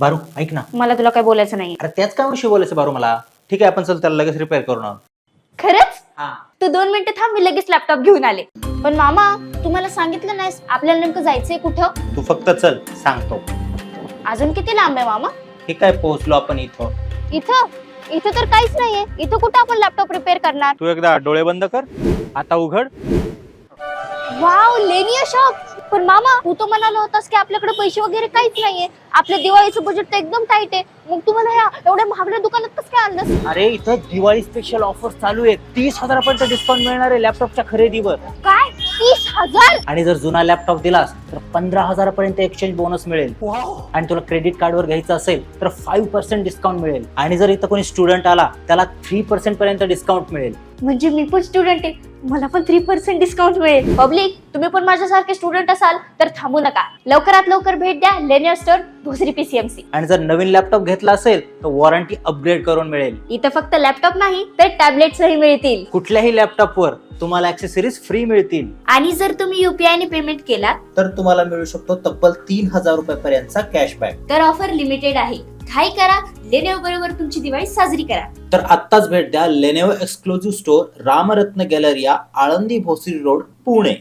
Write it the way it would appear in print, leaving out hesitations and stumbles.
बारू ऐक ना, मला तुला काय बोलायचं नाही. अरे त्याच काय विषय बोलायचं बारू मला. ठीक आहे, आपण चल त्याला लगेच रिपेअर करून आणू. खरंच हा, तू 2 मिनिटं थांब, मी लगेच लॅपटॉप घेऊन आले. पण मामा, तुम्हाला सांगितलं नाहीस आपल्याला नेमकं जायचंय कुठं? तू फक्त चल, सांगतो. अजून किती लांब आहे मामा? ठीक आहे, पोहोचलो आपण इथं. इथं इथं तर काहीच नाहीये. इथं कुठं आपण लॅपटॉप रिपेअर करणार? तू एकदा डोळे बंद कर, आता उघड. Wow, Lenovo shop. पण मामा, तू तर म्हणाला होतास की आपल्याकडे पैसे वगैरे काहीच नाहीये. आपल्या दिवाळीचं बजेट तर एकदम टाईट आहे. मग तुम्हाला ह्या एवढ्या महागड्या दुकानात कसं काय आणलंस? अरे इथं दिवाळी स्पेशल ऑफर चालू आहे. 30,000पर्यंत डिस्काउंट मिळणार आहे लॅपटॉपच्या खरेदीवर. काय 30,000? आणि जर जुना लॅपटॉप दिलास तर 15,000पर्यंत एक्सचेंज बोनस मिळेल. आणि तुला क्रेडिट कार्डवर घ्यायचं असेल तर 5% डिस्काउंट मिळेल. आणि जर इथं कोणी स्टुडंट आला त्याला 3% पर्यंत डिस्काउंट मिळेल. म्हणजे मी पण स्टुडंट आहे, मला पण 3% डिस्काउंट मिळेल. पब्लिक, तुम्ही पण माझ्यासारखे स्टुडंट असाल तर थांबू नका, लवकरात लवकर भेट द्या लेनियर स्टोर, भोसरी PCMC. आणि जर नवीन लॅपटॉप घेतला असेल तर वॉरंटी अपग्रेड करून मिळेल. इथं फक्त लॅपटॉप नाही तर टॅबलेट्सही मिळतील. कुठल्याही लॅपटॉपवर तुम्हाला ऍक्सेसरीज फ्री मिळतील. आणि जर तुम्ही UPI ने पेमेंट केला तर तुम्हाला मिळू शकतो तब्बल 3,000 रुपयापर्यंतचा कॅशबॅक. तर ऑफर लिमिटेड आहे. घाई करा, लेनेओ बरोबर तुमची दिवाळी साजरी करा. तर आत्ताच भेट द्या Lenovo exclusive store, Ramratna galleria, Alandi Bhosari road, Pune.